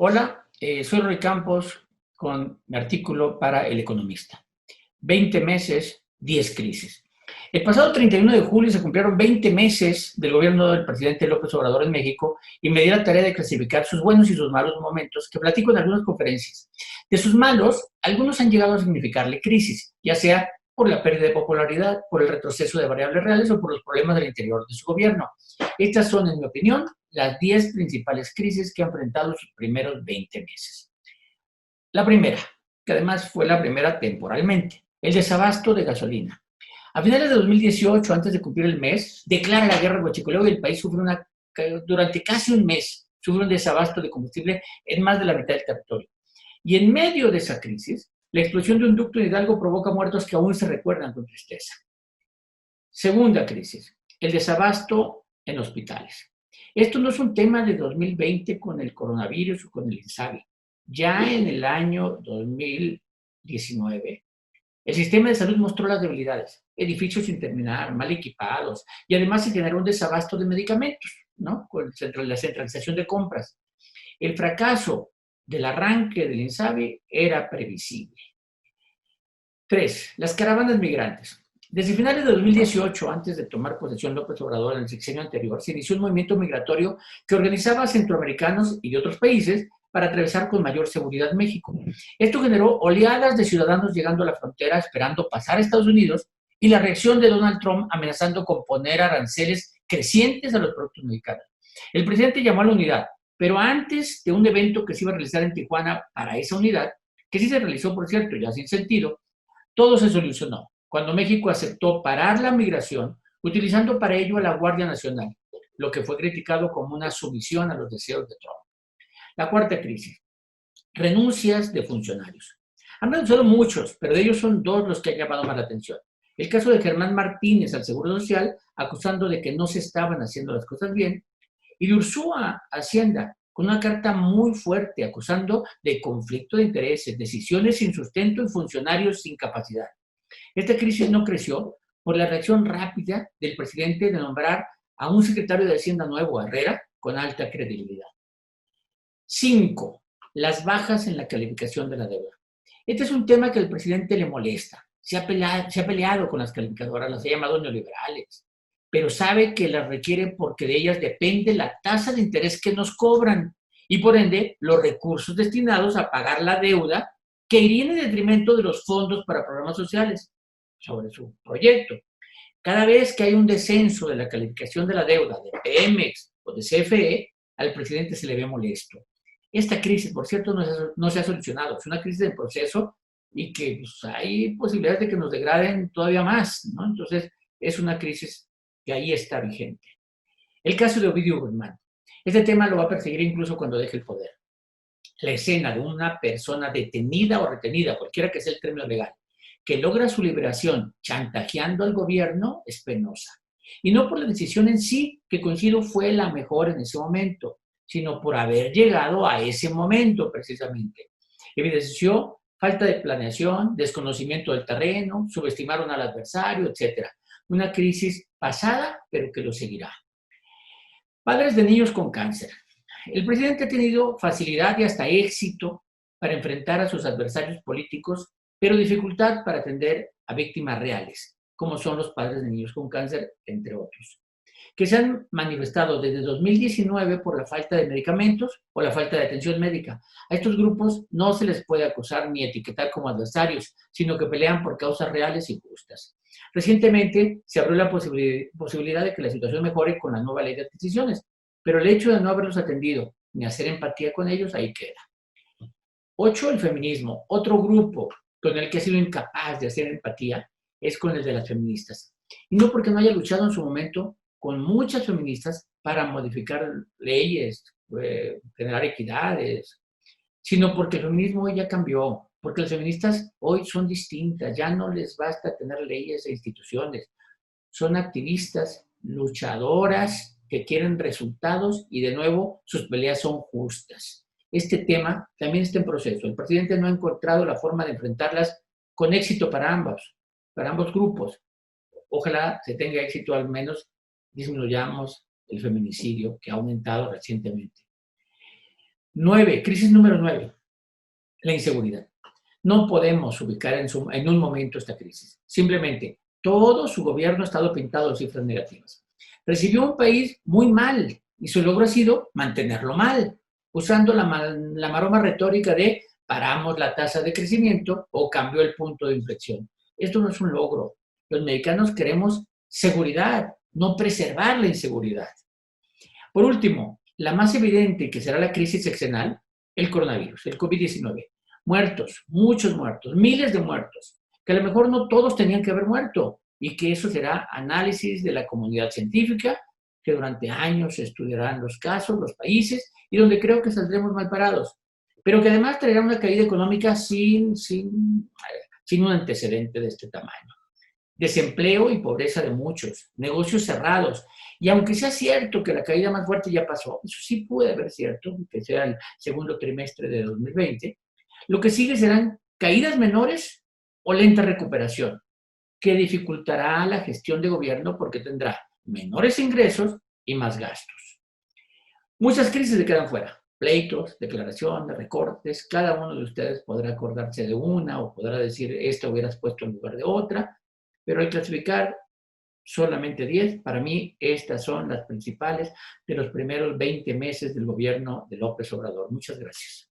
Hola, soy Roy Campos con mi artículo para El Economista. 20 meses, 10 crisis. El pasado 31 de julio se cumplieron 20 meses del gobierno del presidente López Obrador en México y me di la tarea de clasificar sus buenos y sus malos momentos que platico en algunas conferencias. De sus malos, algunos han llegado a significarle crisis, ya sea por la pérdida de popularidad, por el retroceso de variables reales o por los problemas del interior de su gobierno. Estas son, en mi opinión, las 10 principales crisis que ha enfrentado sus primeros 20 meses. La primera, que además fue la primera temporalmente, el desabasto de gasolina. A finales de 2018, antes de cumplir el mes, declara la guerra al huachicoleo y el país durante casi un mes, sufre un desabasto de combustible en más de la mitad del territorio. Y en medio de esa crisis, la explosión de un ducto en Hidalgo provoca muertos que aún se recuerdan con tristeza. Segunda crisis, el desabasto en hospitales. Esto no es un tema de 2020 con el coronavirus o con el INSABI. Ya en el año 2019, el sistema de salud mostró las debilidades, edificios sin terminar, mal equipados, y además se generó un desabasto de medicamentos, ¿no? Con la centralización de compras. El fracaso del arranque del INSABI era previsible. 3. Las caravanas migrantes. Desde finales de 2018, antes de tomar posesión López Obrador en el sexenio anterior, se inició un movimiento migratorio que organizaba a centroamericanos y de otros países para atravesar con mayor seguridad México. Esto generó oleadas de ciudadanos llegando a la frontera esperando pasar a Estados Unidos y la reacción de Donald Trump amenazando con poner aranceles crecientes a los productos mexicanos. El presidente llamó a la unidad, pero antes de un evento que se iba a realizar en Tijuana para esa unidad, que sí se realizó, por cierto, ya sin sentido, todo se solucionó cuando México aceptó parar la migración utilizando para ello a la Guardia Nacional, lo que fue criticado como una sumisión a los deseos de Trump. La cuarta crisis, renuncias de funcionarios. Han renunciado muchos, pero de ellos son dos los que han llamado más la atención. El caso de Germán Martínez al Seguro Social, acusando de que no se estaban haciendo las cosas bien, y de Ursúa Hacienda, con una carta muy fuerte acusando de conflicto de intereses, decisiones sin sustento y funcionarios sin capacidad. Esta crisis no creció por la reacción rápida del presidente de nombrar a un secretario de Hacienda nuevo, Herrera, con alta credibilidad. 5. Las bajas en la calificación de la deuda. Este es un tema que al presidente le molesta. Se ha peleado con las calificadoras, las ha llamado neoliberales, pero sabe que las requiere porque de ellas depende la tasa de interés que nos cobran y por ende los recursos destinados a pagar la deuda que irían en detrimento de los fondos para programas sociales sobre su proyecto. Cada vez que hay un descenso de la calificación de la deuda de Pemex o de CFE, al presidente se le ve molesto. Esta crisis, por cierto, no se ha solucionado. Es una crisis en proceso y que pues, hay posibilidades de que nos degraden todavía más, ¿no? Entonces, es una crisis que ahí está vigente. El caso de Ovidio Guzmán. Este tema lo va a perseguir incluso cuando deje el poder. La escena de una persona detenida o retenida, cualquiera que sea el término legal, que logra su liberación chantajeando al gobierno es penosa. Y no por la decisión en sí, que coincido fue la mejor en ese momento, sino por haber llegado a ese momento precisamente. Evidenció falta de planeación, desconocimiento del terreno, subestimaron al adversario, etc. Una crisis pasada, pero que lo seguirá. Padres de niños con cáncer. El presidente ha tenido facilidad y hasta éxito para enfrentar a sus adversarios políticos, pero dificultad para atender a víctimas reales, como son los padres de niños con cáncer, entre otros, que se han manifestado desde 2019 por la falta de medicamentos o la falta de atención médica. A estos grupos no se les puede acusar ni etiquetar como adversarios, sino que pelean por causas reales y justas. Recientemente se abrió la posibilidad de que la situación mejore con la nueva ley de adquisiciones, pero el hecho de no haberlos atendido ni hacer empatía con ellos, ahí queda. 8. El feminismo. Otro grupo con el que ha sido incapaz de hacer empatía es con el de las feministas. Y no porque no haya luchado en su momento con muchas feministas para modificar leyes, generar equidades, sino porque el feminismo hoy ya cambió, porque las feministas hoy son distintas, ya no les basta tener leyes e instituciones, son activistas, luchadoras que quieren resultados y de nuevo sus peleas son justas. Este tema también está en proceso. El presidente no ha encontrado la forma de enfrentarlas con éxito para ambos grupos. Ojalá se tenga éxito, al menos disminuyamos el feminicidio que ha aumentado recientemente. Crisis número 9, la inseguridad. No podemos ubicar en un momento esta crisis. Simplemente, todo su gobierno ha estado pintado de cifras negativas. Recibió un país muy mal y su logro ha sido mantenerlo mal, usando la maroma retórica de paramos la tasa de crecimiento o cambió el punto de inflexión. Esto no es un logro. Los mexicanos queremos seguridad, no preservar la inseguridad. Por último, la más evidente que será la crisis sexenal, el coronavirus, el COVID-19. Muertos, muchos muertos, miles de muertos, que a lo mejor no todos tenían que haber muerto y que eso será análisis de la comunidad científica, que durante años estudiarán los casos, los países, y donde creo que saldremos mal parados, pero que además traerá una caída económica sin un antecedente de este tamaño. Desempleo y pobreza de muchos, negocios cerrados. Y aunque sea cierto que la caída más fuerte ya pasó, eso sí puede haber cierto, que sea el segundo trimestre de 2020, lo que sigue serán caídas menores o lenta recuperación, que dificultará la gestión de gobierno porque tendrá menores ingresos y más gastos. Muchas crisis le quedan fuera. Pleitos, declaraciones, recortes, cada uno de ustedes podrá acordarse de una o podrá decir, esta hubieras puesto en lugar de otra, pero al clasificar solamente 10, para mí estas son las principales de los primeros 20 meses del gobierno de López Obrador. Muchas gracias.